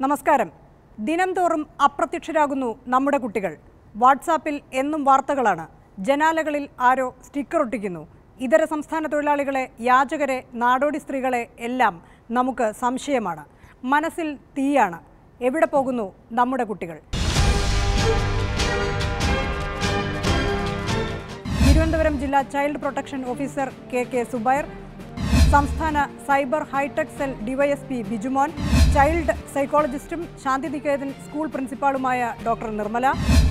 നമസ്കാരം. ദിനംതോറും അപ്രത്യക്ഷരാകുന്നു നമ്മുടെ കുട്ടികൾ. വാട്സാപ്പിൽ എന്നും വാർത്തകളാണ്. ജനാലകളിൽ ആരോ സ്റ്റിക്കർ ഒട്ടിക്കുന്നു. ഇതര സംസ്ഥാന തൊഴിലാളികളെ, യാചകരെ, നാടോടി സ്ത്രീകളെ എല്ലാം നമുക്ക് സംശയമാണ്. മനസ്സിൽ തീയാണ്. എവിടെ പോകുന്നു നമ്മുടെ കുട്ടികൾ? തിരുവനന്തപുരം ജില്ലാ child protection officer K Subair, സംസ്ഥാന cyber hitech cell DYSP Bijumon, child സൈക്കോളജിസ്റ്റും ശാന്തിനികേതൻ സ്കൂൾ പ്രിൻസിപ്പാളുമായ ഡോക്ടർ നിർമ്മല,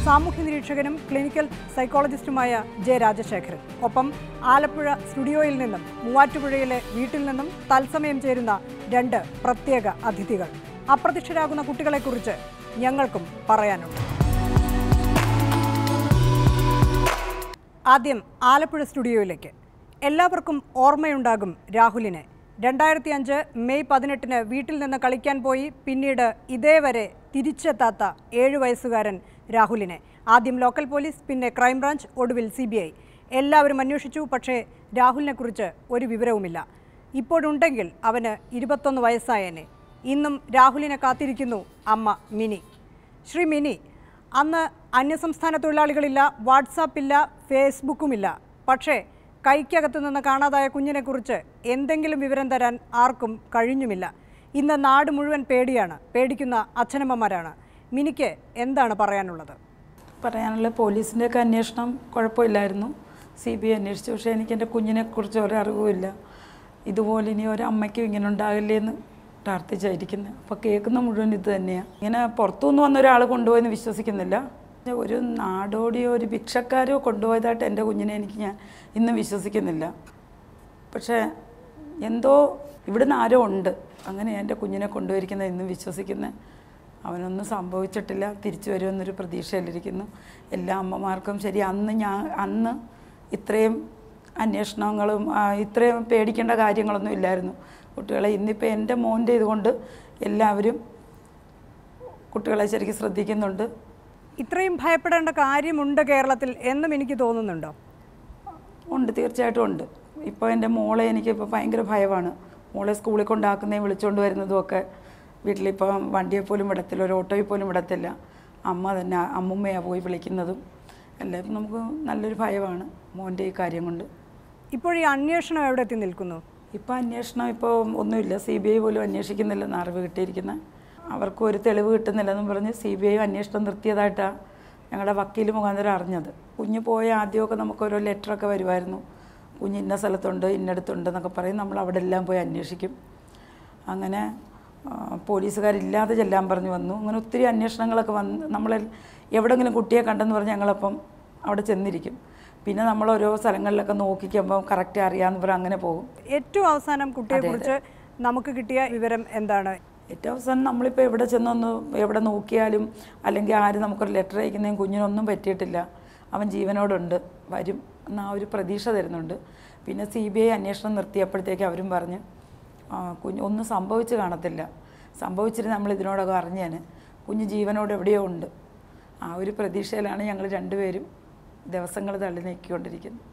സാമൂഹ്യ നിരീക്ഷകനും ക്ലിനിക്കൽ സൈക്കോളജിസ്റ്റുമായ ജെ രാജശേഖരൻ. ഒപ്പം ആലപ്പുഴ സ്റ്റുഡിയോയിൽ നിന്നും മൂവാറ്റുപുഴയിലെ വീട്ടിൽ നിന്നും തത്സമയം ചേരുന്ന രണ്ട് പ്രത്യേക അതിഥികൾ. അപ്രത്യക്ഷരാകുന്ന കുട്ടികളെക്കുറിച്ച് ഞങ്ങൾക്കും പറയാനുണ്ട്. ആദ്യം ആലപ്പുഴ സ്റ്റുഡിയോയിലേക്ക്. എല്ലാവർക്കും ഓർമ്മയുണ്ടാകും രാഹുലിനെ. 2005 മെയ് 18 വീട്ടിൽ നിന്ന് കളിക്കാൻ പോയി പിന്നീട് ഇതേവരെ തിരിച്ചെത്താത്ത 7 വയസ്സുകാരൻ രാഹുലിനെ ആദ്യം ലോക്കൽ പോലീസ്, പിന്നെ ക്രൈംബ്രാഞ്ച്, ഒടുവിൽ CBI. എല്ലാവരും അന്വേഷിച്ചു. പക്ഷേ രാഹുലിനെക്കുറിച്ച് ഒരു വിവരവുമില്ല. ഇപ്പോഴുണ്ടെങ്കിൽ അവന് 21 വയസ്സായേനെ. ഇന്നും രാഹുലിനെ കാത്തിരിക്കുന്നു അമ്മ മിനി. ശ്രീ മിനി, അന്ന് അന്യസംസ്ഥാന തൊഴിലാളികളില്ല, വാട്സാപ്പില്ല, ഫേസ്ബുക്കുമില്ല. പക്ഷേ കൈക്കകത്തു നിന്ന് കാണാതായ കുഞ്ഞിനെക്കുറിച്ച് എന്തെങ്കിലും വിവരം തരാൻ ആർക്കും കഴിഞ്ഞുമില്ല. ഇന്ന് നാട് മുഴുവൻ പേടിയാണ്, പേടിക്കുന്ന അച്ഛനമ്മമാരാണ്. മിനിക്ക് എന്താണ് പറയാനുള്ളത്? പറയാനുള്ള പോലീസിൻ്റെയൊക്കെ അന്വേഷണം കുഴപ്പമില്ലായിരുന്നു. CBI അന്വേഷിച്ചു. പക്ഷേ എനിക്ക് എൻ്റെ കുഞ്ഞിനെക്കുറിച്ച് ഒരറിവുമില്ല. ഇതുപോലെ ഇനി ഒരമ്മയ്ക്കും ഇങ്ങനെ ഉണ്ടാകില്ലേ എന്ന് പ്രാർത്ഥിച്ചായിരിക്കുന്നത്. അപ്പോൾ കേൾക്കുന്ന മുഴുവൻ ഇത് തന്നെയാണ്. ഇങ്ങനെ പുറത്തുനിന്ന് വന്ന ഒരാൾ കൊണ്ടുപോയെന്ന് വിശ്വസിക്കുന്നില്ല. ഒരു നാടോടിയോ ഒരു ഭിക്ഷക്കാരോ കൊണ്ടുപോയതായിട്ട് എൻ്റെ കുഞ്ഞിനെ ഞാൻ ഇന്നും വിശ്വസിക്കുന്നില്ല. പക്ഷേ എന്തോ ഇവിടുന്ന് ആരോ ഉണ്ട്, അങ്ങനെ എൻ്റെ കുഞ്ഞിനെ കൊണ്ടുപോയിരിക്കുന്നത് ഇന്നും വിശ്വസിക്കുന്നത്. അവനൊന്നും സംഭവിച്ചിട്ടില്ല, തിരിച്ചു വരുമെന്നൊരു പ്രതീക്ഷയിലിരിക്കുന്നു. എല്ലാ അമ്മമാർക്കും ശരി. അന്ന് ഇത്രയും അന്വേഷണങ്ങളും ഇത്രയും പേടിക്കേണ്ട കാര്യങ്ങളൊന്നും ഇല്ലായിരുന്നു കുട്ടികളെ. ഇന്നിപ്പോൾ എൻ്റെ മോൻ്റെ ഇതുകൊണ്ട് എല്ലാവരും കുട്ടികളെ ശരിക്കും ശ്രദ്ധിക്കുന്നുണ്ട്. ഇത്രയും ഭയപ്പെടേണ്ട കാര്യമുണ്ട് കേരളത്തിൽ എന്നും എനിക്ക് തോന്നുന്നുണ്ടോ? ഉണ്ട്, തീർച്ചയായിട്ടും ഉണ്ട്. ഇപ്പോൾ എൻ്റെ മോളെ എനിക്കിപ്പോൾ ഭയങ്കര ഭയമാണ്. മോളെ സ്കൂളിൽ കൊണ്ടാക്കുന്നതും വിളിച്ചുകൊണ്ട് വരുന്നതും ഒക്കെ. വീട്ടിലിപ്പം വണ്ടിയെ പോലും വിടത്തില്ല, ഒരു ഓട്ടോയിൽ പോലും വിടത്തില്ല. അമ്മ തന്നെ, അമ്മുമ്മയാണ് പോയി വിളിക്കുന്നതും എല്ലാം. ഇപ്പം നമുക്ക് നല്ലൊരു ഭയമാണ് മോൻ്റെ ഈ കാര്യം കൊണ്ട്. ഇപ്പോൾ ഈ അന്വേഷണം എവിടെ എത്തി നിൽക്കുന്നു? ഇപ്പോൾ അന്വേഷണം ഇപ്പോൾ ഒന്നുമില്ല. CBI പോലും അന്വേഷിക്കുന്നില്ലെന്ന് അറിവ് കിട്ടിയിരിക്കുന്നത്. അവർക്കും ഒരു തെളിവ് കിട്ടുന്നില്ലെന്നും പറഞ്ഞ് CBI അന്വേഷണം നിർത്തിയതായിട്ടാണ് ഞങ്ങളുടെ വക്കീൽ മുഖാന്തരം അറിഞ്ഞത്. കുഞ്ഞ് പോയ ആദ്യമൊക്കെ നമുക്കൊരു ലെറ്ററൊക്കെ വരുമായിരുന്നു. കുഞ്ഞ് ഇന്ന സ്ഥലത്തുണ്ട്, ഇന്നടത്തുണ്ട് എന്നൊക്കെ പറയും. നമ്മൾ അവിടെ എല്ലാം പോയി അന്വേഷിക്കും. അങ്ങനെ പോലീസുകാരില്ലാതെ ചെല്ലാൻ പറഞ്ഞു വന്നു. അങ്ങനെ ഒത്തിരി അന്വേഷണങ്ങളൊക്കെ വന്ന് നമ്മൾ എവിടെയെങ്കിലും കുട്ടിയെ കണ്ടെന്ന് പറഞ്ഞ് ഞങ്ങളപ്പം അവിടെ ചെന്നിരിക്കും. പിന്നെ നമ്മൾ ഓരോ സ്ഥലങ്ങളിലൊക്കെ നോക്കിക്കുമ്പോൾ കറക്റ്റ് അറിയാമെന്ന് പറഞ്ഞാൽ അങ്ങനെ പോകും. ഏറ്റവും അവസാനം കുട്ടിയെക്കുറിച്ച് നമുക്ക് കിട്ടിയ വിവരം എന്താണ്? ഏറ്റവും അവസാനം നമ്മളിപ്പോൾ എവിടെ ചെന്നൊന്ന് എവിടെ നോക്കിയാലും അല്ലെങ്കിൽ ആര് നമുക്കൊരു ലെറ്റർ അയക്കുന്നതും കുഞ്ഞിനൊന്നും പറ്റിയിട്ടില്ല. അവൻ ജീവനോടുണ്ട്, വരും എന്ന ആ ഒരു പ്രതീക്ഷ തരുന്നുണ്ട്. പിന്നെ CBI അന്വേഷണം നിർത്തിയപ്പോഴത്തേക്ക് അവരും പറഞ്ഞ് കുഞ്ഞ് ഒന്നും സംഭവിച്ച് കാണത്തില്ല, സംഭവിച്ചിട്ട് നമ്മൾ ഇതിനോടൊക്കെ അറിഞ്ഞേന്, കുഞ്ഞ് ജീവനോട് എവിടെയോ ഉണ്ട്. ആ ഒരു പ്രതീക്ഷയിലാണ് ഞങ്ങൾ രണ്ടുപേരും ദിവസങ്ങൾ തള്ളി നീക്കിക്കൊണ്ടിരിക്കുന്നത്.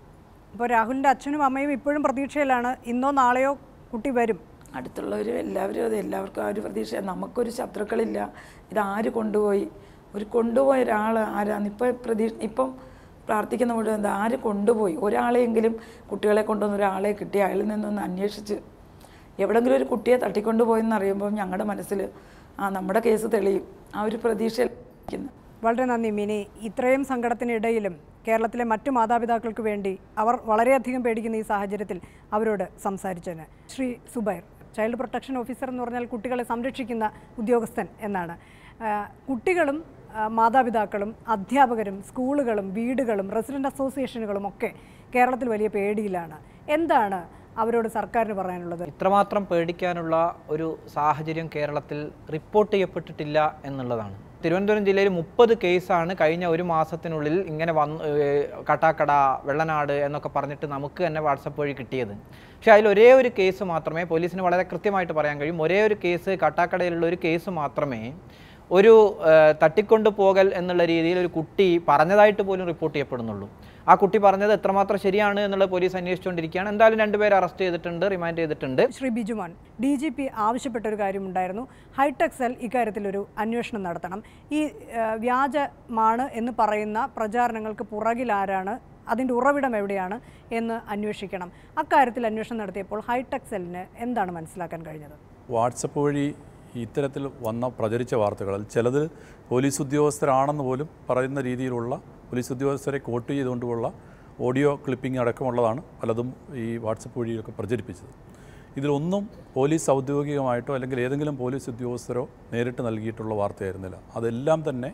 അപ്പോൾ രാഹുലിൻ്റെ അച്ഛനും അമ്മയും ഇപ്പോഴും പ്രതീക്ഷയിലാണ്. ഇന്നോ നാളെയോ കുട്ടി വരും. അടുത്തുള്ളവർ എല്ലാവരും അത്, എല്ലാവർക്കും ആ ഒരു പ്രതീക്ഷ. നമുക്കൊരു ശത്രുക്കളില്ല. ഇതാര് കൊണ്ടുപോയി, കൊണ്ടുപോയ ഒരാൾ ആരാന്ന് ഇപ്പം പ്രാർത്ഥിക്കുന്ന മുഴുവൻ എന്താ, ആര് കൊണ്ടുപോയി? ഒരാളെയെങ്കിലും, കുട്ടികളെ കൊണ്ടുവന്ന ഒരാളെ കിട്ടി അയാളിൽ നിന്നൊന്ന് അന്വേഷിച്ച് എവിടെയെങ്കിലും ഒരു കുട്ടിയെ തട്ടിക്കൊണ്ടുപോയെന്ന് അറിയുമ്പോൾ ഞങ്ങളുടെ മനസ്സിൽ നമ്മുടെ കേസ് തെളിയും. ആ ഒരു പ്രതീക്ഷയിലിരിക്കുന്നു. വളരെ നന്ദി മിനി. ഇത്രയും സങ്കടത്തിനിടയിലും കേരളത്തിലെ മറ്റു മാതാപിതാക്കൾക്ക് വേണ്ടി അവർ വളരെയധികം പേടിക്കുന്ന ഈ സാഹചര്യത്തിൽ അവരോട് സംസാരിച്ചതിന്. Shri Zubair, child protection officer എന്ന് പറഞ്ഞാൽ കുട്ടികളെ സംരക്ഷിക്കുന്ന ഉദ്യോഗസ്ഥൻ എന്നാണ്. കുട്ടികളും മാതാപിതാക്കളും അധ്യാപകരും സ്കൂളുകളും വീടുകളും റെസിഡൻറ്റ് അസോസിയേഷനുകളും ഒക്കെ കേരളത്തിൽ വലിയ പേടിയിലാണ്. എന്താണ് അവരോട് സർക്കാരിന് പറയാനുള്ളത്? ഇത്രമാത്രം പേടിക്കാനുള്ള ഒരു സാഹചര്യം കേരളത്തിൽ റിപ്പോർട്ട് ചെയ്യപ്പെട്ടിട്ടില്ല എന്നുള്ളതാണ്. തിരുവനന്തപുരം ജില്ലയിൽ 30 കേസാണ് കഴിഞ്ഞ ഒരു മാസത്തിനുള്ളിൽ ഇങ്ങനെ കാട്ടാക്കട, വെള്ളനാട് എന്നൊക്കെ പറഞ്ഞിട്ട് നമുക്ക് തന്നെ വാട്സപ്പ് വഴി കിട്ടിയത്. പക്ഷേ അതിൽ ഒരേ ഒരു കേസ് മാത്രമേ പോലീസിന് വളരെ കൃത്യമായിട്ട് പറയാൻ കഴിയും. ഒരേ ഒരു കേസ്, കാട്ടാക്കടയിലുള്ള ഒരു കേസ് മാത്രമേ ഒരു തട്ടിക്കൊണ്ടു പോകൽ എന്നുള്ള രീതിയിൽ ഒരു കുട്ടി പറഞ്ഞതായിട്ട് പോലും റിപ്പോർട്ട് ചെയ്യപ്പെടുന്നുള്ളൂ. ആ കുട്ടി പറഞ്ഞത് എത്രമാത്രം ശരിയാണ് എന്നുള്ളത് പോലീസ് അന്വേഷിച്ചുകൊണ്ടിരിക്കുകയാണ്. എന്തായാലും 2 പേരെ അറസ്റ്റ് ചെയ്തിട്ടുണ്ട്, റിമാൻഡ് ചെയ്തിട്ടുണ്ട്. ശ്രീ ബിജുമോൻ, DGP ആവശ്യപ്പെട്ട ഒരു കാര്യമുണ്ടായിരുന്നു. ഹൈടെക് സെൽ ഇക്കാര്യത്തിലൊരു അന്വേഷണം നടത്തണം. ഈ വ്യാജമാണ് എന്ന് പറയുന്ന പ്രചാരണങ്ങൾക്ക് പുറകിൽ ആരാണ്, അതിൻ്റെ ഉറവിടം എവിടെയാണ് എന്ന് അന്വേഷിക്കണം. അക്കാര്യത്തിൽ അന്വേഷണം നടത്തിയപ്പോൾ ഹൈടെക് സെല്ലിന് എന്താണ് മനസ്സിലാക്കാൻ കഴിഞ്ഞത്? വാട്സപ്പ് വഴി ഇത്തരത്തിൽ പ്രചരിച്ച വാർത്തകളിൽ ചിലത് പോലീസ് ഉദ്യോഗസ്ഥരാണെന്ന് പോലും പറയുന്ന രീതിയിലുള്ള പോലീസ് ഉദ്യോഗസ്ഥരെ കോട്ട് ചെയ്തുകൊണ്ടുള്ള ഓഡിയോ ക്ലിപ്പിംഗ് അടക്കമുള്ളതാണ് പലതും ഈ വാട്സപ്പ് വഴിയൊക്കെ പ്രചരിപ്പിച്ചത്. ഇതിലൊന്നും പോലീസ് ഔദ്യോഗികമായിട്ടോ അല്ലെങ്കിൽ ഏതെങ്കിലും പോലീസ് ഉദ്യോഗസ്ഥരോ നേരിട്ട് നൽകിയിട്ടുള്ള വാർത്തയായിരുന്നില്ല. അതെല്ലാം തന്നെ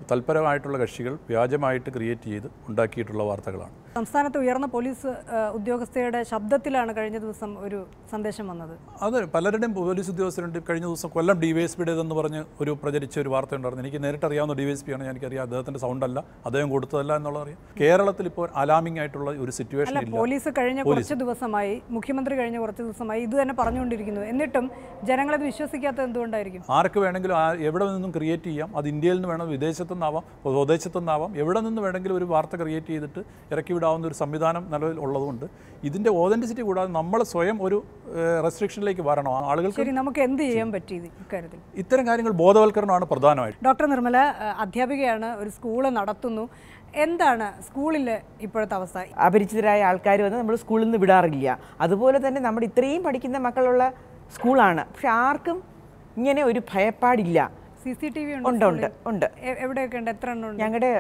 തൽപരമായിട്ടുള്ള കക്ഷികൾ വ്യാജമായിട്ട് ക്രിയേറ്റ് ചെയ്ത് ഉണ്ടാക്കിയിട്ടുള്ള വാർത്തകളാണ്. സംസ്ഥാനത്ത് ഉയർന്ന പോലീസ് ഉദ്യോഗസ്ഥയുടെ ശബ്ദത്തിലാണ് കഴിഞ്ഞ ദിവസം ഒരു സന്ദേശം വന്നത്. അത് പലരുടെയും പോലീസ് ഉദ്യോഗസ്ഥരുണ്ട്. കഴിഞ്ഞ ദിവസം കൊല്ലം DYSPയുടേതെന്ന് പറഞ്ഞ് ഒരു പ്രചരിച്ച ഒരു വാർത്ത ഉണ്ടായിരുന്നു. എനിക്ക് നേരിട്ട് അറിയാവുന്ന DYSP ആണ്, എനിക്കറിയാം അദ്ദേഹത്തിൻ്റെ സൗണ്ടല്ല, അദ്ദേഹം കൊടുത്തതല്ല എന്നുള്ളത് അറിയാം. കേരളത്തിൽ ഇപ്പോൾ അലാമിംഗ് ആയിട്ടുള്ള ഒരു സിറ്റുവേഷൻ ഇല്ല. പോലീസ് കഴിഞ്ഞ കുറച്ച് ദിവസമായി, മുഖ്യമന്ത്രി കഴിഞ്ഞ കുറച്ച് ദിവസമായി ഇത് തന്നെ പറഞ്ഞുകൊണ്ടിരിക്കുന്നു. എന്നിട്ടും ജനങ്ങളത് വിശ്വസിക്കാത്തത് എന്തുകൊണ്ടായിരിക്കും? ആർക്ക് വേണമെങ്കിലും എവിടെ നിന്നും ക്രിയേറ്റ് ചെയ്യാം. അത് ഇന്ത്യയിൽ നിന്ന് വേണം, വിദേശത്തുനിന്നാവാം, സ്വദേശത്തുനിന്നാവാം, എവിടെ നിന്ന് വേണമെങ്കിലും ഒരു വാർത്ത ക്രിയേറ്റ് ചെയ്തിട്ട് ഇറക്കി വിടാവുന്ന ഒരു സംവിധാനം നിലവിൽ ഉള്ളതുകൊണ്ട് ഇതിൻ്റെ ഓതൻറ്റിസിറ്റി കൂടാതെ നമ്മൾ സ്വയം ഒരു റെസ്ട്രിക്ഷനിലേക്ക് വരണം. ആളുകൾക്ക് ശരി, നമുക്ക് എന്ത് ചെയ്യാൻ പറ്റി ഇക്കാര്യത്തിൽ? ഇത്തരം കാര്യങ്ങൾ ബോധവൽക്കരണമാണ് പ്രധാനമായിട്ട്. ഡോക്ടർ നിർമ്മല അധ്യാപികയാണ്, ഒരു സ്കൂള് നടത്തുന്നു. എന്താണ് സ്കൂളിലെ ഇപ്പോഴത്തെ അവസ്ഥ? അപരിചിതരായ ആൾക്കാർ വന്ന് നമ്മൾ സ്കൂളിൽ നിന്ന് വിടാറില്ല. അതുപോലെ തന്നെ നമ്മുടെ ഇത്രയും പഠിക്കുന്ന മക്കളുള്ള സ്കൂളാണ്. പക്ഷെ ആർക്കും ഇങ്ങനെ ഒരു ഭയപ്പാടില്ല. CCTV ഉണ്ട്. എവിടെയൊക്കെ ഉണ്ട്? എത്ര എണ്ണം ഉണ്ട്? ഞങ്ങളുടെ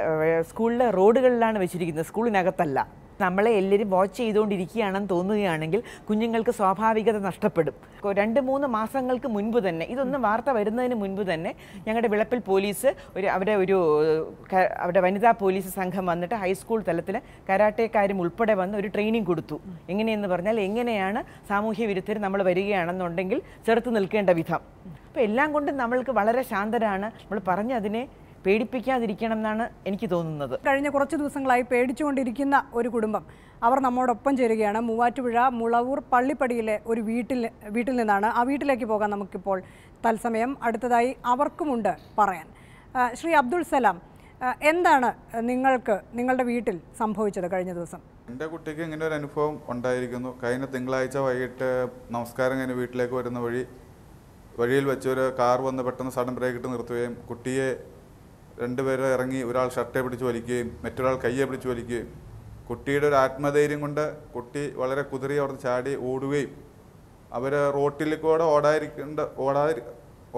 സ്കൂളിലെ റോഡുകളിലാണ് വെച്ചിരിക്കുന്നത്, സ്കൂളിനകത്തല്ല. നമ്മളെ എല്ലാവരും വാച്ച് ചെയ്തുകൊണ്ടിരിക്കുകയാണെന്ന് തോന്നുകയാണെങ്കിൽ കുഞ്ഞുങ്ങൾക്ക് സ്വാഭാവികത നഷ്ടപ്പെടും. 2-3 മാസങ്ങൾക്ക് മുൻപ് തന്നെ, ഇതൊന്നും വാർത്ത വരുന്നതിന് മുൻപ് തന്നെ ഞങ്ങളുടെ വിളപ്പിൽ പോലീസ് അവിടെ വനിതാ പോലീസ് സംഘം വന്നിട്ട് ഹൈസ്കൂൾ തലത്തിൽ കരാട്ടേക്കാരും ഉൾപ്പെടെ വന്ന് ഒരു ട്രെയിനിങ് കൊടുത്തു. എങ്ങനെയെന്ന് പറഞ്ഞാൽ എങ്ങനെയാണ് സാമൂഹ്യ വിരുദ്ധർ നമ്മൾ വരികയാണെന്നുണ്ടെങ്കിൽ ചെറുത്ത് നിൽക്കേണ്ട വിധം. അപ്പോൾ എല്ലാം കൊണ്ടും നമ്മൾക്ക് വളരെ ശാന്തരാണ്. നമ്മൾ പറഞ്ഞതിനെ പേടിപ്പിക്കാതിരിക്കണം എന്നാണ് എനിക്ക് തോന്നുന്നത്. കഴിഞ്ഞ കുറച്ച് ദിവസങ്ങളായി പേടിച്ചുകൊണ്ടിരിക്കുന്ന ഒരു കുടുംബം, അവർ നമ്മോടൊപ്പം ചേരുകയാണ്. മൂവാറ്റുപുഴ മുളവൂർ പള്ളിപ്പടിയിലെ ഒരു വീട്ടിൽ നിന്നാണ്. ആ വീട്ടിലേക്ക് പോകാൻ നമുക്കിപ്പോൾ തത്സമയം. അടുത്തതായി അവർക്കുമുണ്ട് പറയാൻ. ശ്രീ അബ്ദുൾ സലാം, എന്താണ് നിങ്ങളുടെ വീട്ടിൽ സംഭവിച്ചത് കഴിഞ്ഞ ദിവസം? എൻ്റെ കുട്ടിക്ക് ഇങ്ങനെ ഒരു അനുഭവം ഉണ്ടായിരിക്കുന്നു. കഴിഞ്ഞ തിങ്കളാഴ്ച വൈകിട്ട് നമസ്കാരം കഴിഞ്ഞ് വീട്ടിലേക്ക് വരുന്ന വഴിയിൽ വെച്ചൊരു കാർ വന്ന് പെട്ടെന്ന് സഡൻ ബ്രേക്ക് ഇട്ട് നിർത്തുകയും കുട്ടിയെ 2 പേര് ഇറങ്ങി, ഒരാൾ ഷർട്ടെ പിടിച്ച് വലിക്കുകയും മറ്റൊരാൾ കയ്യെ പിടിച്ച് വലിക്കുകയും, കുട്ടിയുടെ ഒരു ആത്മധൈര്യം കൊണ്ട് കുട്ടി വളരെ കുതിരി അവിടെ ചാടി ഓടുകയും അവർ റോട്ടിൽ കൂടെ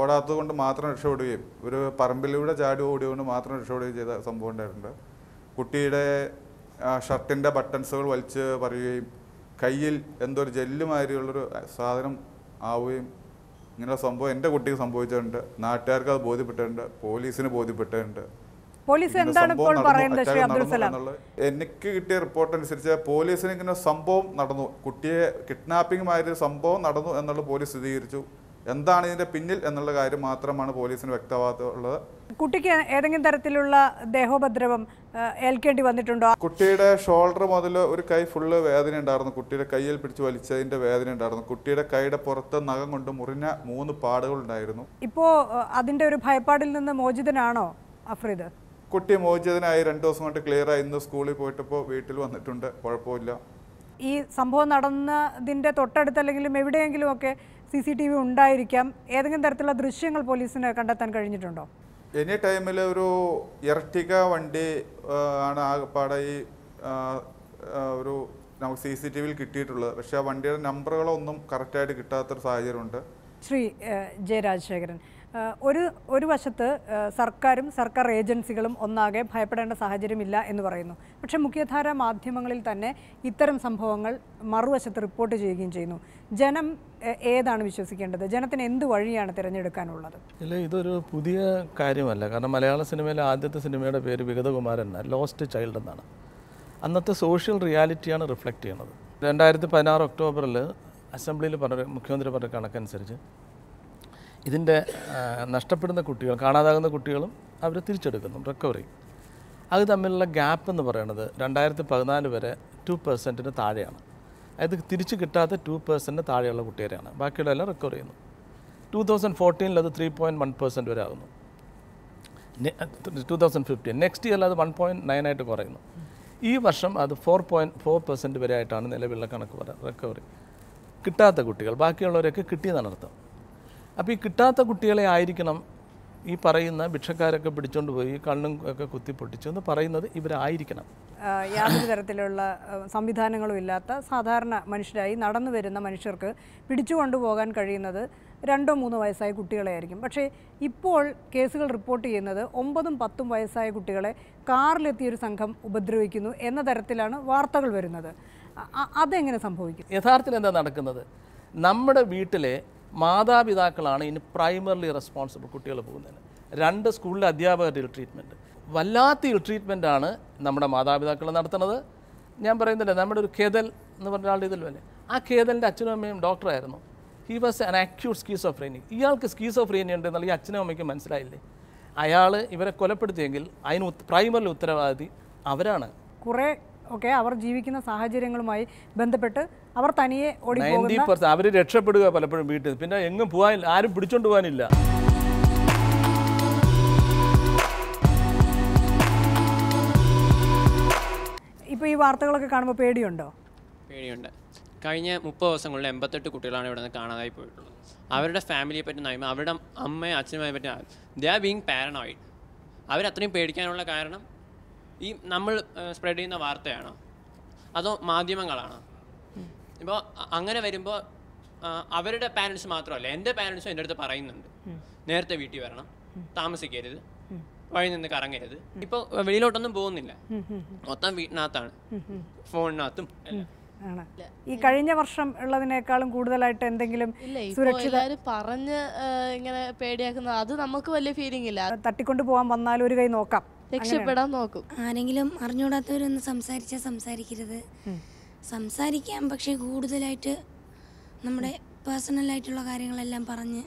ഓടാത്തത് കൊണ്ട് മാത്രം രക്ഷപ്പെടുകയും ഒരു പറമ്പിലൂടെ ചാടി ഓടിയുകൊണ്ട് മാത്രം രക്ഷപ്പെടുകയും ചെയ്ത സംഭവം ഉണ്ടായിട്ടുണ്ട്. കുട്ടിയുടെ ഷർട്ടിൻ്റെ ബട്ടൺസുകൾ വലിച്ച് പറയുകയും കയ്യിൽ എന്തോ ഒരു ജെല്ലുമാതിരിയുള്ളൊരു സാധനം ആവുകയും, ഇങ്ങനെ സംഭവം എൻ്റെ കുട്ടിക്ക് സംഭവിച്ചിട്ടുണ്ട്. നാട്ടുകാർക്ക് അത് ബോധ്യപ്പെട്ടിട്ടുണ്ട്, പോലീസിന് ബോധ്യപ്പെട്ടിട്ടുണ്ട്. പോലീസ് എന്താണ് ഇപ്പോൾ പറയുന്നത് ശ്രീ അബ്ദുൾ സലാം? എനിക്ക് കിട്ടിയ റിപ്പോർട്ട് അനുസരിച്ച് പോലീസിന് ഇങ്ങനെ സംഭവം നടന്നു, കുട്ടിയെ കിഡ്നാപ്പിംഗുമായൊരു സംഭവം നടന്നു എന്നുള്ളത് പോലീസ് സ്ഥിരീകരിച്ചു. എന്താണ് ഇതിൻ്റെ പിന്നിൽ എന്നുള്ള കാര്യം മാത്രമാണ് പോലീസിന് വ്യക്തമായിട്ടുള്ളത്. കുട്ടിക്ക് ഏതെങ്കിലും തരത്തിലുള്ള ദേഹോപദ്രവം ഏൽക്കേണ്ടി വന്നിട്ടുണ്ടോ? കുട്ടിയുടെ ഷോൾഡർ മുതൽ ഒരു കൈ ഫുള്ള് വേദന ഉണ്ടായിരുന്നു. കുട്ടിയുടെ കയ്യിൽ പിടിച്ച് വലിച്ചതിൻ്റെ വേദന ഉണ്ടായിരുന്നു. കുട്ടിയുടെ കൈയുടെ പുറത്ത് നഖം കൊണ്ട് മുറിഞ്ഞ 3 പാടുകൾ ഉണ്ടായിരുന്നു. ഇപ്പോൾ അതിൻ്റെ ഒരു ഭയപ്പാടിൽ നിന്ന് മോചിതനാണോ അഫ്രീദ്? കുട്ടി മോചിതനായി 2 ദിവസം കൊണ്ട് ക്ലിയറായി. ഇന്ന് സ്കൂളിൽ പോയിട്ടിപ്പോൾ വീട്ടിൽ വന്നിട്ടുണ്ട്, കുഴപ്പമില്ല. ഈ സംഭവം നടന്നതിൻ്റെ തൊട്ടടുത്തല്ലെങ്കിലും എവിടെയെങ്കിലും ഒക്കെ CCTV ഉണ്ടായിരിക്കാം. ഏതെങ്കിലും തരത്തിലുള്ള ദൃശ്യങ്ങൾ പോലീസിന് കണ്ടെത്താൻ കഴിഞ്ഞിട്ടുണ്ടോ? എനി ടൈമിൽ ഒരു എർട്ടിക വണ്ടി ആണ് ആകെപ്പാടെ ഈ ഒരു നമുക്ക് CCTVയിൽ കിട്ടിയിട്ടുള്ളത്. പക്ഷേ ആ വണ്ടിയുടെ നമ്പറുകളൊന്നും കറക്റ്റായിട്ട് കിട്ടാത്തൊരു സാഹചര്യമുണ്ട്. ശ്രീ ജെ രാജശേഖരൻ, ഒരു വശത്ത് സർക്കാരും സർക്കാർ ഏജൻസികളും ഒന്നാകെ ഭയപ്പെടേണ്ട സാഹചര്യമില്ല എന്ന് പറയുന്നു. പക്ഷേ മുഖ്യധാരാ മാധ്യമങ്ങളിൽ തന്നെ ഇത്തരം സംഭവങ്ങൾ മറുവശത്ത് റിപ്പോർട്ട് ചെയ്യുകയും ചെയ്യുന്നു. ജനം ഏതാണ് വിശ്വസിക്കേണ്ടത്? ജനത്തിന് എന്ത് വഴിയാണ് തിരഞ്ഞെടുക്കാനുള്ളത്? ഇല്ല, ഇതൊരു പുതിയ കാര്യമല്ല. കാരണം മലയാള സിനിമയിലെ ആദ്യത്തെ സിനിമയുടെ പേര് വിഗതകുമാരൻ, ലോസ്റ്റ് ചൈൽഡ് എന്നാണ്. അന്നത്തെ സോഷ്യൽ റിയാലിറ്റിയാണ് റിഫ്ലക്റ്റ് ചെയ്യുന്നത്. 2016 ഒക്ടോബറിൽ അസംബ്ലിയിൽ മുഖ്യമന്ത്രി പറഞ്ഞ കണക്കനുസരിച്ച് ഇതിൻ്റെ നഷ്ടപ്പെടുന്ന കുട്ടികൾ, കാണാതാകുന്ന കുട്ടികളും അവർ തിരിച്ചെടുക്കുന്നു, റിക്കവറി. അത് തമ്മിലുള്ള ഗ്യാപ്പ് എന്ന് പറയുന്നത് 2014 വരെ 2% താഴെയാണ്. അതായത് തിരിച്ച് കിട്ടാത്ത 2% താഴെയുള്ള കുട്ടികളെയാണ്. ബാക്കിയുള്ള എല്ലാം റിക്കവർ ചെയ്യുന്നു. 2014 അത് 3.1% വരെ ആകുന്നു. 2015. നെക്സ്റ്റ് ഇയറിൽ അത് 1.9 ആയിട്ട് കുറയുന്നു. ഈ വർഷം അത് 4.4% വരെ ആയിട്ടാണ് നിലവിലുള്ള കണക്ക് റിക്കവറി. കിട്ടാത്ത കുട്ടികൾ, ബാക്കിയുള്ളവരൊക്കെ കിട്ടിയെന്നാണ് അർത്ഥം. അപ്പോൾ ഈ കിട്ടാത്ത കുട്ടികളെ ആയിരിക്കണം ഈ പറയുന്ന ഭിക്ഷക്കാരൊക്കെ പിടിച്ചുകൊണ്ട് പോയി കണ്ണും ഒക്കെ കുത്തിപ്പൊട്ടിച്ചു എന്ന് പറയുന്നത് ഇവരായിരിക്കണം. യാതൊരു തരത്തിലുള്ള സംവിധാനങ്ങളും ഇല്ലാത്ത സാധാരണ മനുഷ്യരായി നടന്നു വരുന്ന മനുഷ്യർക്ക് പിടിച്ചുകൊണ്ടുപോകാൻ കഴിയുന്നത് 2-3 വയസ്സായ കുട്ടികളെയായിരിക്കും. പക്ഷേ ഇപ്പോൾ കേസുകൾ റിപ്പോർട്ട് ചെയ്യുന്നത് 9-10 വയസ്സായ കുട്ടികളെ കാറിലെത്തിയൊരു സംഘം ഉപദ്രവിക്കുന്നു എന്ന തരത്തിലാണ് വാർത്തകൾ വരുന്നത്. അതെങ്ങനെ സംഭവിക്കും? യഥാർത്ഥത്തിൽ എന്താ നടക്കുന്നത്? നമ്മുടെ വീട്ടിലെ മാതാപിതാക്കളാണ് ഇനി പ്രൈമറിലി റെസ്പോൺസിബിൾ കുട്ടികൾ പോകുന്നതിന്. 2 സ്കൂളിലെ അധ്യാപകരുടെ ഇൽ ട്രീറ്റ്മെൻറ്റ്, വല്ലാത്ത ഇൽ ട്രീറ്റ്മെൻറ്റാണ് നമ്മുടെ മാതാപിതാക്കൾ നടത്തുന്നത്. ഞാൻ പറയുന്നില്ല, നമ്മുടെ ഒരു കേതൽ എന്ന് പറഞ്ഞ ആളുടെ ഇതിൽ ആ കേതലിൻ്റെ അച്ഛനും അമ്മയും ഡോക്ടറായിരുന്നു. He was an acute schizophrenia. ഇയാൾക്ക് സ്കീസോഫ്രീനിയ ഉണ്ട് എന്നുള്ള ഈ അച്ഛനും അമ്മയ്ക്കും മനസ്സിലായില്ലേ? അയാൾ ഇവരെ കൊലപ്പെടുത്തിയെങ്കിൽ അതിന് പ്രൈമറിലി ഉത്തരവാദി അവരാണ്. കുറേ ഒക്കെ അവർ ജീവിക്കുന്ന സാഹചര്യങ്ങളുമായി ബന്ധപ്പെട്ട് അവർ തനിയെ ഓടിപ്പോകുന്ന 90% അവർ രക്ഷപ്പെടുക പലപ്പോഴും വീട്ടിൽ, പിന്നെ എങ്ങും പോകാൻ ആരും പിടിച്ചോണ്ട് പോകാനില്ല. ഇപ്പോൾ ഈ വാർത്തകളൊക്കെ കാണുമ്പോൾ പേടിയുണ്ടോ? പേടിയുണ്ട്. കഴിഞ്ഞ 30 ദിവസങ്ങളിൽ 88 കുട്ടികളാണ് ഇവിടെ നിന്ന് കാണാതായി പോയിട്ടുള്ളത്. അവരുടെ ഫാമിലിയെ പറ്റി പറയുമ്പോൾ അവരുടെ അമ്മയും അച്ഛനുമായി പറ്റി ദേ ആർ ബീങ് പാരനോയിഡ്. അവരത്രയും പേടിക്കാനുള്ള കാരണം ഈ നമ്മൾ സ്പ്രെഡ് ചെയ്യുന്ന വാർത്തയാണോ അതോ മാധ്യമങ്ങളാണോ? ഇപ്പോൾ അങ്ങനെ വരുമ്പോൾ അവരുടെ പാരൻസ് മാത്രമല്ല, എൻ്റെ പാരൻസും എൻ്റെ അടുത്ത് പറയുന്നുണ്ട്, നേരത്തെ വീട്ടിൽ വരണം, താമസിക്കരുത്, വഴി നിന്ന് കറങ്ങരുത്. ഇപ്പോൾ വെളിയിലോട്ടൊന്നും പോകുന്നില്ല, മൊത്തം വീട്ടിനകത്താണ്, ഫോണിനകത്തും എല്ലാം. ഈ കഴിഞ്ഞ വർഷം ഉള്ളതിനേക്കാളും കൂടുതലായിട്ട് എന്തെങ്കിലും സുരക്ഷിത പറഞ്ഞ് ഇങ്ങനെ പേടിയാക്കുന്നത് അത് നമുക്ക് വലിയ ഫീലിംഗ് ഇല്ല. തട്ടിക്കൊണ്ട് പോകാൻ വന്നാൽ ഒരു കൈ നോക്കാം, രക്ഷപ്പെടാൻ നോക്കും. ആരെങ്കിലും അറിഞ്ഞുകൂടാത്തവരൊന്ന് സംസാരിച്ചാൽ സംസാരിക്കരുത്. സംസാരിക്കാം, പക്ഷേ കൂടുതലായിട്ട് നമ്മുടെ പേഴ്സണലായിട്ടുള്ള കാര്യങ്ങളെല്ലാം പറഞ്ഞ്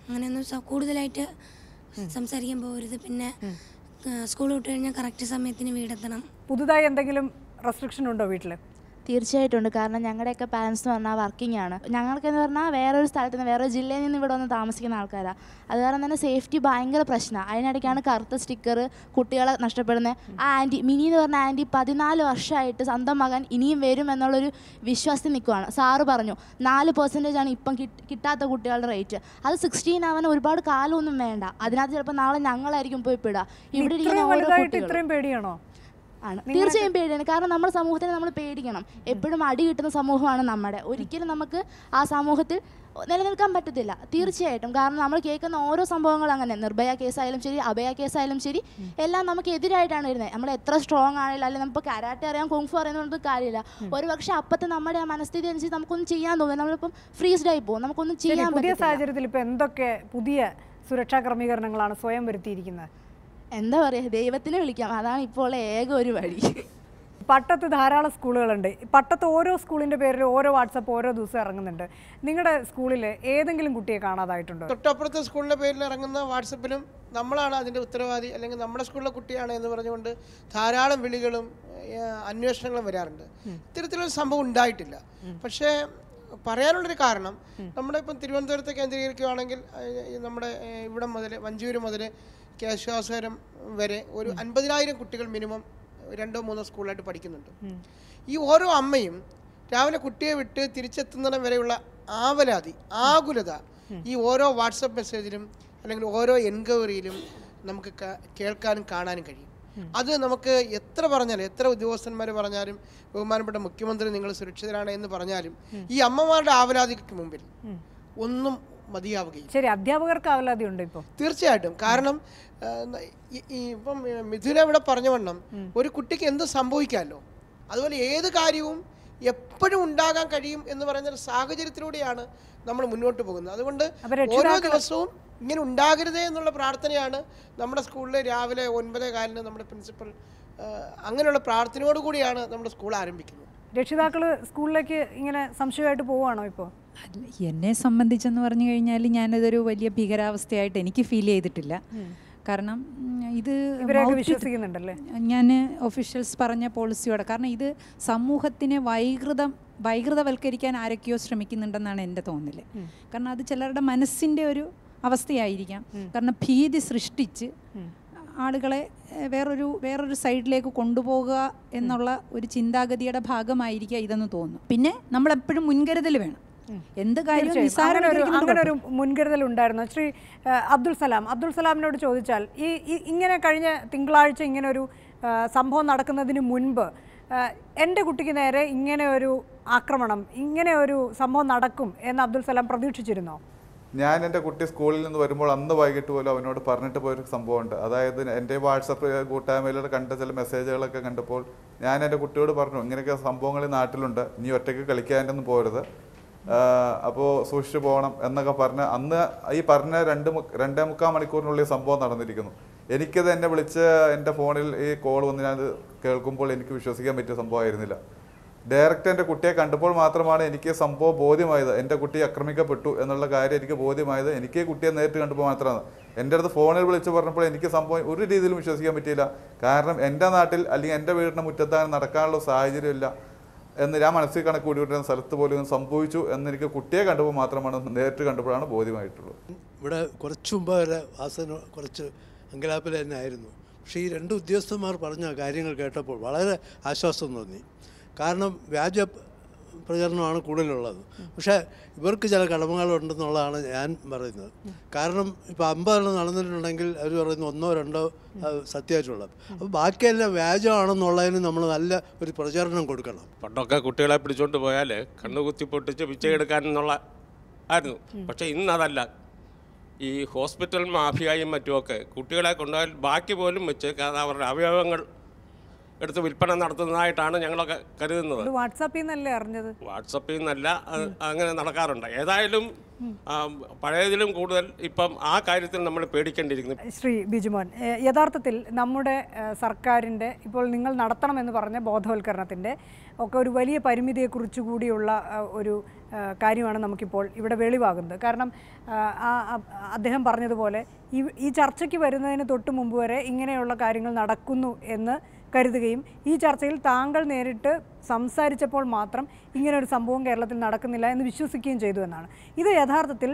അങ്ങനെയൊന്നും കൂടുതലായിട്ട് സംസാരിക്കാൻ പോകരുത്. പിന്നെ സ്കൂൾ വിട്ട് കഴിഞ്ഞാൽ കറക്റ്റ് സമയത്തിന് വീടെത്തണം. പുതുതായി എന്തെങ്കിലും റെസ്ട്രിക്ഷൻ ഉണ്ടോ വീട്ടിൽ? തീർച്ചയായിട്ടും ഉണ്ട്. കാരണം ഞങ്ങളുടെയൊക്കെ പാരൻസ് എന്ന് പറഞ്ഞാൽ വർക്കിംഗ് ആണ്. ഞങ്ങൾക്കെന്ന് പറഞ്ഞാൽ വേറൊരു സ്ഥലത്ത് നിന്ന് വേറൊരു ജില്ലയിൽ നിന്ന് ഇവിടെ വന്ന് താമസിക്കുന്ന ആൾക്കാരാണ്. അത് കാരണം തന്നെ സേഫ്റ്റി ഭയങ്കര പ്രശ്നമാണ്. അതിനിടയ്ക്കാണ് കറുത്ത സ്റ്റിക്കർ കുട്ടികളെ നഷ്ടപ്പെടുന്നത്. ആ ആൻറ്റി മിനി എന്ന് പറഞ്ഞ ആൻറ്റി 14 വർഷമായിട്ട് സ്വന്തം മകൻ ഇനിയും വരും എന്നുള്ളൊരു വിശ്വാസത്തിൽ നിൽക്കുകയാണ്. സാറ് പറഞ്ഞു 4% ഇപ്പം കിട്ടാത്ത കുട്ടികളുടെ റേറ്റ്. അത് 16 ആവാൻ ഒരുപാട് കാലമൊന്നും വേണ്ട. അതിനകത്ത് ചിലപ്പോൾ നാളെ ഞങ്ങളായിരിക്കും പോയി പെടുക. ഇവിടെ ഇരിക്കുന്ന ഓരോ കുട്ടികളും പേടിയാണോ? ആണ്, തീർച്ചയായും പേടിയാണ്. കാരണം നമ്മുടെ സമൂഹത്തിനെ നമ്മൾ പേടിക്കണം. എപ്പോഴും അടി കിട്ടുന്ന സമൂഹമാണ് നമ്മുടെ. ഒരിക്കലും നമുക്ക് ആ സമൂഹത്തിൽ നിലനിൽക്കാൻ പറ്റത്തില്ല, തീർച്ചയായിട്ടും. കാരണം നമ്മൾ കേൾക്കുന്ന ഓരോ സംഭവങ്ങളും അങ്ങനെ, നിർഭയ കേസായാലും ശരി, അഭയ കേസായാലും ശരി, എല്ലാം നമുക്ക് എതിരായിട്ടാണ് വരുന്നത്. നമ്മൾ എത്ര സ്ട്രോങ് ആണെങ്കിലും, അല്ലെങ്കിൽ നമുക്ക് കരാട്ടെ അറിയാം, കുങ്ഫു അറിയുന്നത് കാര്യമില്ല. ഒരു പക്ഷേ അപ്പത്തെ നമ്മുടെ ആ മനസ്ഥിതി അനുസരിച്ച് നമുക്കൊന്നും ചെയ്യാൻ തോന്നും. നമ്മളിപ്പം ഫ്രീസ്ഡായി പോകും, നമുക്കൊന്നും ചെയ്യാൻ പറ്റില്ല. പുതിയ സാഹചര്യത്തിൽ ഇപ്പം എന്തൊക്കെ പുതിയ സുരക്ഷാ ക്രമീകരണങ്ങളാണ് സ്വയം വരുത്തിയിരിക്കുന്നത്? എന്താ പറയുക, ദൈവത്തിനെ വിളിക്കാം, അതാണ് ഇപ്പോൾ ഏക ഒരു വഴി. പട്ടത്ത് ധാരാളം സ്കൂളുകളുണ്ട്. പട്ടത്ത് ഓരോ സ്കൂളിൻ്റെ പേരിൽ ഓരോ വാട്സപ്പ് ഓരോ ദിവസം ഇറങ്ങുന്നുണ്ട്. നിങ്ങളുടെ സ്കൂളിൽ ഏതെങ്കിലും കുട്ടിയെ കാണാതായിട്ടുണ്ടോ? തൊട്ടപ്പുറത്തെ സ്കൂളിൻ്റെ പേരിൽ ഇറങ്ങുന്ന വാട്സപ്പിലും നമ്മളാണ് അതിൻ്റെ ഉത്തരവാദി, അല്ലെങ്കിൽ നമ്മുടെ സ്കൂളിലെ കുട്ടിയാണ് എന്ന് പറഞ്ഞുകൊണ്ട് ധാരാളം വിളികളും അന്വേഷണങ്ങളും വരാറുണ്ട്. ഇത്തരത്തിലൊരു സംഭവം ഉണ്ടായിട്ടില്ല. പക്ഷേ പറയാനുള്ളൊരു കാരണം, നമ്മുടെ ഇപ്പം തിരുവനന്തപുരത്തെ കേന്ദ്രീകരിക്കുകയാണെങ്കിൽ നമ്മുടെ ഇവിടം മുതൽ വഞ്ചൂര് മുതൽ കേശവാസകരം വരെ ഒരു 50,000 കുട്ടികൾ മിനിമം 2-3 സ്കൂളായിട്ട് പഠിക്കുന്നുണ്ട്. ഈ ഓരോ അമ്മയും രാവിലെ കുട്ടിയെ വിട്ട് തിരിച്ചെത്തുന്നിടം വരെയുള്ള ആവലാതി, ആകുലത ഈ ഓരോ വാട്സപ്പ് മെസ്സേജിലും അല്ലെങ്കിൽ ഓരോ എൻക്വയറിയിലും നമുക്ക് കേൾക്കാനും കാണാനും കഴിയും. അത് നമുക്ക് എത്ര പറഞ്ഞാലും, എത്ര ഉദ്യോഗസ്ഥന്മാർ പറഞ്ഞാലും, ബഹുമാനപ്പെട്ട മുഖ്യമന്ത്രി നിങ്ങൾ സുരക്ഷിതരാണ് എന്ന് പറഞ്ഞാലും, ഈ അമ്മമാരുടെ ആവലാതിക്ക് മുമ്പിൽ ഒന്നും മതിയാവുകയും. ശരി, അധ്യാപകർക്ക് ആവലാതി ഉണ്ട് ഇപ്പോൾ തീർച്ചയായിട്ടും. കാരണം ഇപ്പം മിഥുന ഇവിടെ പറഞ്ഞ വണ്ണം ഒരു കുട്ടിക്ക് എന്ത് സംഭവിക്കാമല്ലോ, അതുപോലെ ഏത് കാര്യവും എപ്പോഴും ഉണ്ടാകാൻ കഴിയും എന്ന് പറയുന്ന ഒരു സാഹചര്യത്തിലൂടെയാണ് നമ്മൾ മുന്നോട്ട് പോകുന്നത്. അതുകൊണ്ട് ഓരോ ദിവസവും ഇങ്ങനെ ഉണ്ടാകരുതേ എന്നുള്ള പ്രാർത്ഥനയാണ് നമ്മുടെ സ്കൂളിൽ രാവിലെ 9:15 നമ്മുടെ പ്രിൻസിപ്പൽ അങ്ങനെയുള്ള പ്രാർത്ഥനയോടുകൂടിയാണ് നമ്മുടെ സ്കൂൾ ആരംഭിക്കുന്നത്. രക്ഷിതാക്കൾ സ്കൂളിലേക്ക് ഇങ്ങനെ സംശയമായിട്ട് പോവുകയാണോ ഇപ്പോൾ? എന്നെ സംബന്ധിച്ചെന്ന് പറഞ്ഞു കഴിഞ്ഞാൽ ഞാനതൊരു വലിയ ഭീകരാവസ്ഥയായിട്ട് എനിക്ക് ഫീൽ ചെയ്തിട്ടില്ല. കാരണം ഇത് വിശ്വസിക്കുന്നുണ്ടല്ലേ, ഞാൻ ഒഫീഷ്യൽസ് പറഞ്ഞ പോളിസിയോടെ. കാരണം ഇത് സമൂഹത്തിനെ വൈകൃതവൽക്കരിക്കാൻ ആരൊക്കെയോ ശ്രമിക്കുന്നുണ്ടെന്നാണ് എൻ്റെ തോന്നൽ. കാരണം അത് ചിലരുടെ മനസ്സിൻ്റെ ഒരു അവസ്ഥയായിരിക്കാം. കാരണം ഭീതി സൃഷ്ടിച്ച് ആളുകളെ വേറൊരു സൈഡിലേക്ക് കൊണ്ടുപോകുക എന്നുള്ള ഒരു ചിന്താഗതിയുടെ ഭാഗമായിരിക്കുക ഇതെന്ന് തോന്നുന്നു. പിന്നെ നമ്മളെപ്പോഴും മുൻകരുതൽ വേണം. എന്ത് കാര്യം അങ്ങനെ ഒരു മുൻകരുതൽ ഉണ്ടായിരുന്നു. ശ്രീ അബ്ദുൾ സലാമിനോട് ചോദിച്ചാൽ ഇങ്ങനെ കഴിഞ്ഞ തിങ്കളാഴ്ച ഇങ്ങനെ ഒരു സംഭവം നടക്കുന്നതിന് മുൻപ് എൻ്റെ കുട്ടിക്ക് നേരെ ഇങ്ങനെ ഒരു ആക്രമണം, ഇങ്ങനെ ഒരു സംഭവം നടക്കും എന്ന് അബ്ദുൾ സലാം പ്രതീക്ഷിച്ചിരുന്നോ? ഞാൻ എൻ്റെ കുട്ടി സ്കൂളിൽ നിന്ന് വരുമ്പോൾ അന്ന് വൈകിട്ട് പോലും അവനോട് പറഞ്ഞിട്ട് പോയൊരു സംഭവമുണ്ട്. അതായത് എൻ്റെ വാട്സപ്പ് കൂട്ടായ്മയിലൂടെ കണ്ട ചില മെസ്സേജുകളൊക്കെ കണ്ടപ്പോൾ ഞാൻ എൻ്റെ കുട്ടിയോട് പറഞ്ഞു, ഇങ്ങനെയൊക്കെ സംഭവങ്ങൾ നാട്ടിലുണ്ട്, നീ ഒറ്റയ്ക്ക് കളിക്കാനൊന്നും പോരുത്, അപ്പോൾ സൂക്ഷിച്ചു പോകണം എന്നൊക്കെ പറഞ്ഞ് അന്ന് ഈ പറഞ്ഞ 2.25 മണിക്കൂറിനുള്ളിൽ സംഭവം നടന്നിരിക്കുന്നു. എനിക്കത് എന്നെ വിളിച്ച് എൻ്റെ ഫോണിൽ ഈ കോൾ വന്ന് ഞാനത് കേൾക്കുമ്പോൾ എനിക്ക് വിശ്വസിക്കാൻ പറ്റിയ സംഭവമായിരുന്നില്ല. ഡയറക്റ്റ് എൻ്റെ കുട്ടിയെ കണ്ടപ്പോൾ മാത്രമാണ് എനിക്ക് സംഭവം ബോധ്യമായത്. എൻ്റെ കുട്ടി ആക്രമിക്കപ്പെട്ടു എന്നുള്ള കാര്യം എനിക്ക് ബോധ്യമായത് എനിക്ക് കുട്ടിയെ നേരിട്ട് കണ്ടപ്പോൾ മാത്രമാണ്. എൻ്റെ അടുത്ത് ഫോണിൽ വിളിച്ച് പറഞ്ഞപ്പോൾ എനിക്ക് സംഭവം ഒരു രീതിയിലും വിശ്വസിക്കാൻ പറ്റിയില്ല. കാരണം എൻ്റെ നാട്ടിൽ അല്ലെങ്കിൽ എൻ്റെ വീടിൻ്റെ മുറ്റത്താണ് നടക്കാനുള്ള സാഹചര്യമില്ല എന്ന് ഞാൻ മനസ്സിൽ കണക്ക് കൂടിക്കൊണ്ടിരുന്ന സ്ഥലത്ത് പോലും സംഭവിച്ചു എന്നെനിക്ക് കുട്ടിയെ കണ്ടപ്പോൾ മാത്രമാണ്, നേരിട്ട് കണ്ടപ്പോഴാണ് ബോധ്യമായിട്ടുള്ളത്. ഇവിടെ കുറച്ചു മുമ്പ് വരെ വാസന കുറച്ച് അങ്കലാപ്പിൽ തന്നെ ആയിരുന്നു. പക്ഷേ ഈ 2 ഉദ്യോഗസ്ഥന്മാർ പറഞ്ഞ കാര്യങ്ങൾ കേട്ടപ്പോൾ വളരെ ആശ്വാസം തോന്നി. കാരണം വ്യാജ പ്രചരണമാണ് കൂടുതലുള്ളത്. പക്ഷേ ഇവർക്ക് ചില കടമകളുണ്ടെന്നുള്ളതാണ് ഞാൻ പറയുന്നത്. കാരണം ഇപ്പോൾ 50 നടന്നിട്ടുണ്ടെങ്കിൽ അവർ പറയുന്നു 1 or 2 സത്യമായിട്ടുള്ളത്. അപ്പോൾ ബാക്കിയെല്ലാം വ്യാജമാണെന്നുള്ളതിന് നമ്മൾ നല്ല ഒരു പ്രചരണം കൊടുക്കണം. പണ്ടൊക്കെ കുട്ടികളെ പിടിച്ചോണ്ട് പോയാൽ കണ്ണുകുത്തി പൊട്ടിച്ച് പിച്ചയെടുക്കാനെന്നുള്ള ആയിരുന്നു. പക്ഷേ ഇന്നതല്ല. ഈ ഹോസ്പിറ്റൽ മാഫിയയും മറ്റുമൊക്കെ കുട്ടികളെ കൊണ്ടുപോയാൽ ബാക്കി പോലും വെച്ച് അവരുടെ അവയവങ്ങൾ എടുത്ത് വിൽപ്പന നടത്തുന്നതായിട്ടാണ് ഞങ്ങളൊക്കെ കരുതുന്നത്. വാട്സാപ്പിൽ നിന്നല്ലേ അറിഞ്ഞത്? വാട്സാപ്പിൽ നിന്നല്ല, അങ്ങനെ നടക്കാറുണ്ട്. ഏതായാലും പഴയതിലും കൂടുതൽ ഇപ്പം ആ കാര്യത്തിൽ നമ്മൾ പേടിക്കേണ്ടിയിരിക്കുന്നു. ശ്രീ ബിജുമോൻ, യഥാർത്ഥത്തിൽ നമ്മുടെ സർക്കാരിൻ്റെ ഇപ്പോൾ നിങ്ങൾ നടത്തണമെന്ന് പറഞ്ഞ ബോധവൽക്കരണത്തിൻ്റെ ഒക്കെ ഒരു വലിയ പരിമിതിയെക്കുറിച്ച് കൂടിയുള്ള ഒരു കാര്യമാണ് നമുക്കിപ്പോൾ ഇവിടെ വെളിവാകുന്നത്. കാരണം അദ്ദേഹം പറഞ്ഞതുപോലെ ഈ ചർച്ചയ്ക്ക് വരുന്നതിന് തൊട്ട് മുമ്പ് വരെ ഇങ്ങനെയുള്ള കാര്യങ്ങൾ നടക്കുന്നു എന്ന് കരുതുകയും ഈ ചർച്ചയിൽ താങ്കൾ നേരിട്ട് സംസാരിച്ചപ്പോൾ മാത്രം ഇങ്ങനൊരു സംഭവം കേരളത്തിൽ നടക്കുന്നില്ല എന്ന് വിശ്വസിക്കുകയും ചെയ്തു എന്നാണ്. ഇത് യഥാർത്ഥത്തിൽ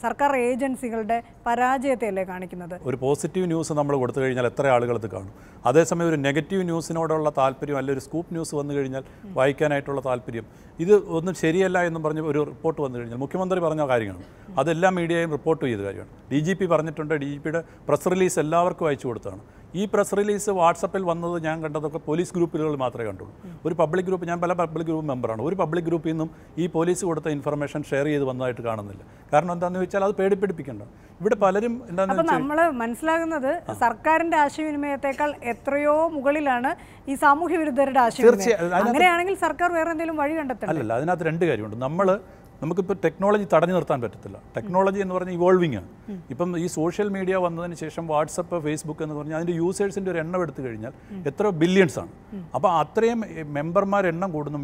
സർക്കാർ ഏജൻസികളുടെ പരാജയത്തെയല്ലേ കാണിക്കുന്നത്? ഒരു പോസിറ്റീവ് ന്യൂസ് നമ്മൾ കൊടുത്തു കഴിഞ്ഞാൽ എത്ര ആളുകളത് കാണും? അതേസമയം ഒരു നെഗറ്റീവ് ന്യൂസിനോടുള്ള താല്പര്യം, അല്ലെങ്കിൽ ഒരു സ്കൂപ്പ് ന്യൂസ് വന്നു കഴിഞ്ഞാൽ വായിക്കാനായിട്ടുള്ള താല്പര്യം, ഇത് ഒന്നും ശരിയല്ല എന്നും പറഞ്ഞ് ഒരു റിപ്പോർട്ട് വന്നു കഴിഞ്ഞാൽ മുഖ്യമന്ത്രി പറഞ്ഞ കാര്യമാണ്, അതെല്ലാ മീഡിയയും റിപ്പോർട്ട് ചെയ്ത കാര്യമാണ്. DGP പറഞ്ഞിട്ടുണ്ട്. DGPയുടെ പ്രസ് റിലീസ് എല്ലാവർക്കും അയച്ചു കൊടുത്താണ്. ഈ പ്രസ് റിലീസ് വാട്സപ്പിൽ വന്നത് ഞാൻ കണ്ടതൊക്കെ പോലീസ് ഗ്രൂപ്പുകളിൽ മാത്രമേ കണ്ടുള്ളൂ. ഒരു പബ്ലിക് ഗ്രൂപ്പ്, ഞാൻ പല പബ്ലിക് ഗ്രൂപ്പ് മെമ്പറാണ്, ഒരു പബ്ലിക് ഗ്രൂപ്പിൽ നിന്നും ഈ പോലീസ് കൊടുത്ത ഇൻഫർമേഷൻ ഷെയർ ചെയ്ത് വന്നതായിട്ട് കാണുന്നില്ല. കാരണം എന്താണെന്ന് വെച്ചാൽ അത് പേടിപ്പിടിപ്പിക്കേണ്ട. ഇവിടെ പലരും അപ്പോൾ നമ്മൾ മനസ്സിലാകുന്നത് സർക്കാരിൻ്റെ ആശയവിനിമയത്തെക്കാൾ എത്രയോ മുകളിലാണ് ഈ സാമൂഹ്യ വിരുദ്ധരുടെ ആശയവിനിമയം. അങ്ങനെയാണെങ്കിൽ സർക്കാർ വേറെ എന്തെങ്കിലും വഴി കണ്ടെത്തണം. അല്ലല്ല, അതിനകത്ത് 2 കാര്യമുണ്ട്. നമുക്കിപ്പോൾ ടെക്നോളജി തടഞ്ഞു നിർത്താൻ പറ്റത്തില്ല. ടെക്നോളജി എന്ന് പറഞ്ഞാൽ ഇവോൾവിംഗ് ആണ്. ഇപ്പം ഈ സോഷ്യൽ മീഡിയ വന്നതിന് ശേഷം വാട്സപ്പ്, ഫേസ്ബുക്ക് എന്ന് പറഞ്ഞാൽ അതിൻ്റെ യൂസേഴ്സിൻ്റെ ഒരു എണ്ണം എടുത്തു കഴിഞ്ഞാൽ എത്ര ബില്യൺസ് ആണ്. അപ്പോൾ അത്രയും മെമ്പർമാർ എണ്ണം കൂടുന്നു,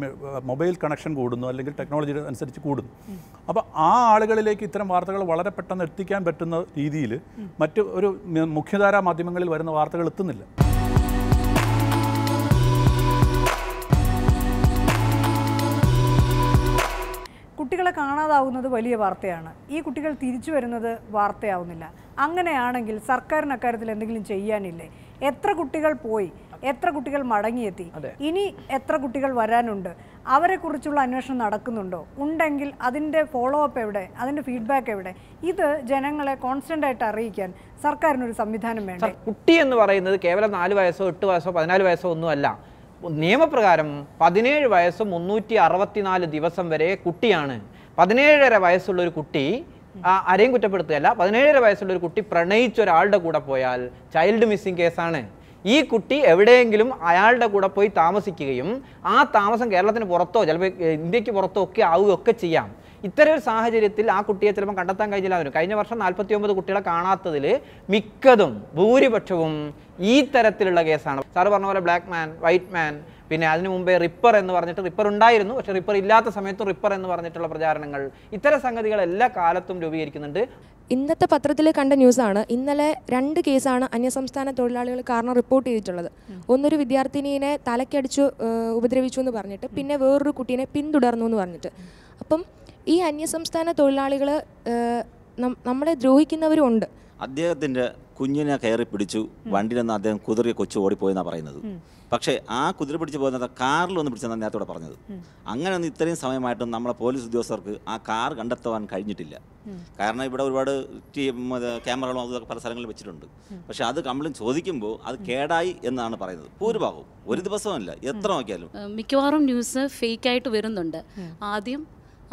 മൊബൈൽ കണക്ഷൻ കൂടുന്നു, അല്ലെങ്കിൽ ടെക്നോളജി അനുസരിച്ച് കൂടുന്നു. അപ്പോൾ ആ ആളുകളിലേക്ക് ഇത്തരം വാർത്തകൾ വളരെ പെട്ടെന്ന് എത്തിക്കാൻ പറ്റുന്ന രീതിയിൽ മറ്റ് ഒരു മുഖ്യധാരാ മാധ്യമങ്ങളിൽ വരുന്ന വാർത്തകൾ എത്തുന്നില്ല. കുട്ടികളെ കാണാതാവുന്നത് വലിയ വാർത്തയാണ്. ഈ കുട്ടികൾ തിരിച്ചു വരുന്നത് വാർത്തയാവുന്നില്ല. അങ്ങനെയാണെങ്കിൽ സർക്കാരിന് അക്കാര്യത്തിൽ എന്തെങ്കിലും ചെയ്യാനില്ലേ? എത്ര കുട്ടികൾ പോയി, എത്ര കുട്ടികൾ മടങ്ങിയെത്തി, ഇനി എത്ര കുട്ടികൾ വരാനുണ്ട്, അവരെക്കുറിച്ചുള്ള അന്വേഷണം നടക്കുന്നുണ്ടോ? ഉണ്ടെങ്കിൽ അതിൻ്റെ ഫോളോ അപ്പ് എവിടെ, അതിൻ്റെ ഫീഡ്ബാക്ക് എവിടെ? ഇത് ജനങ്ങളെ കോൺസ്റ്റൻ്റ് ആയിട്ട് അറിയിക്കാൻ സർക്കാരിനൊരു സംവിധാനം വേണ്ടേ? കുട്ടി എന്ന് പറയുന്നത് കേവലം 4 വയസ്സോ 8 വയസ്സോ 14 വയസ്സോ ഒന്നുമല്ല. നിയമപ്രകാരം 17 വയസ്സും 364 ദിവസം വരെ കുട്ടിയാണ്. 17.5 വയസ്സുള്ളൊരു കുട്ടി ആരെയും കുറ്റപ്പെടുത്തുകയല്ല. 17.5 വയസ്സുള്ളൊരു കുട്ടി പ്രണയിച്ച ഒരാളുടെ കൂടെ പോയാൽ ചൈൽഡ് മിസ്സിംഗ് കേസാണ്. ഈ കുട്ടി എവിടെയെങ്കിലും അയാളുടെ കൂടെ പോയി താമസിക്കുകയും ആ താമസം കേരളത്തിന് പുറത്തോ ചിലപ്പോൾ ഇന്ത്യക്ക് പുറത്തോ ഒക്കെ ആവുകയൊക്കെ ചെയ്യാം. ഇത്തരം ഒരു സാഹചര്യത്തിൽ ആ കുട്ടിയെ ചിലപ്പോൾ കണ്ടെത്താൻ കഴിഞ്ഞില്ല. കഴിഞ്ഞ വർഷം 49 കുട്ടികളെ കാണാത്തതിൽ മിക്കതും ഭൂരിപക്ഷവും ഈ തരത്തിലുള്ള കേസാണ്. സാറ് പറഞ്ഞ പോലെ ബ്ലാക്ക് മാൻ, വൈറ്റ് മാൻ, പിന്നെ അതിനു മുമ്പേ റിപ്പർ എന്ന് പറഞ്ഞിട്ട് റിപ്പർ ഉണ്ടായിരുന്നു, പക്ഷേ റിപ്പർ ഇല്ലാത്ത സമയത്തും റിപ്പർ എന്ന് പറഞ്ഞിട്ടുള്ള പ്രചാരണങ്ങൾ, ഇത്തരം സംഗതികൾ എല്ലാ കാലത്തും രൂപീകരിക്കുന്നുണ്ട്. ഇന്നത്തെ പത്രത്തിൽ കണ്ട ന്യൂസാണ്. ഇന്നലെ 2 കേസാണ് അന്യസംസ്ഥാന തൊഴിലാളികൾ കാരണം റിപ്പോർട്ട് ചെയ്തിട്ടുള്ളത്. ഒന്നൊരു വിദ്യാർത്ഥിനിയെ തലക്കടിച്ചു ഉപദ്രവിച്ചു എന്ന് പറഞ്ഞിട്ട്, പിന്നെ വേറൊരു കുട്ടീനെ പിന്തുടർന്നു എന്ന് പറഞ്ഞിട്ട്. അപ്പം ഈ അന്യസംസ്ഥാന തൊഴിലാളികൾ നമ്മളെ ദ്രോഹിക്കുന്നവരും ഉണ്ട്. അദ്ദേഹത്തിൻ്റെ കുഞ്ഞിനെ കയറി പിടിച്ചു, വണ്ടിയിൽ നിന്ന് അദ്ദേഹം കുതിറി കൊച്ചു ഓടിപ്പോയെന്നാണ് പറയുന്നത്. പക്ഷേ ആ കുതിര പിടിച്ച് പോകുന്നത് കാറിലൊന്ന് പിടിച്ചെന്നാണ് നേരത്തോടെ പറഞ്ഞത്. അങ്ങനെയൊന്നും ഇത്രയും സമയമായിട്ടും നമ്മളെ പോലീസ് ഉദ്യോഗസ്ഥർക്ക് ആ കാർ കണ്ടെത്തുവാൻ കഴിഞ്ഞിട്ടില്ല. കാരണം ഇവിടെ ഒരുപാട് ക്യാമറകളും അതൊക്കെ പല സ്ഥലങ്ങളിൽ വെച്ചിട്ടുണ്ട്. പക്ഷെ അത് കംപ്ലൈൻറ്റ് ചോദിക്കുമ്പോൾ അത് കേടായി എന്നാണ് പറയുന്നത്. ഭൂരിഭാഗവും ഒരു ദിവസമല്ല, എത്ര നോക്കിയാലും മിക്കവാറും ന്യൂസ് ഫേക്കായിട്ട് വരുന്നുണ്ട്. ആദ്യം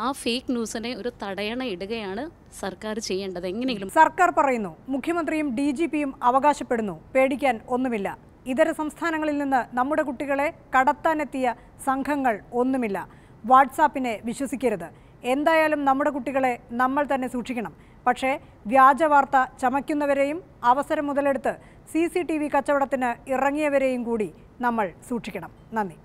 ആ ഫേക്ക് ന്യൂസിനെ ഒരു തടയണ ഇടുകയാണ് സർക്കാർ ചെയ്യേണ്ടത്. എങ്ങനെയെങ്കിലും സർക്കാർ പറയുന്നു, മുഖ്യമന്ത്രിയും DGPയും അവകാശപ്പെടുന്നു, പേടിക്കാൻ ഒന്നുമില്ല. ഇതര സംസ്ഥാനങ്ങളിൽ നിന്ന് നമ്മുടെ കുട്ടികളെ കടത്താനെത്തിയ സംഘങ്ങൾ ഒന്നുമില്ല. വാട്സാപ്പിനെ വിശ്വസിക്കരുത്. എന്തായാലും നമ്മുടെ കുട്ടികളെ നമ്മൾ തന്നെ സൂക്ഷിക്കണം. പക്ഷേ വ്യാജവാർത്ത ചമയ്ക്കുന്നവരെയും അവസരം മുതലെടുത്ത് CCTV കച്ചവടത്തിന് ഇറങ്ങിയവരെയും കൂടി നമ്മൾ സൂക്ഷിക്കണം. നന്ദി.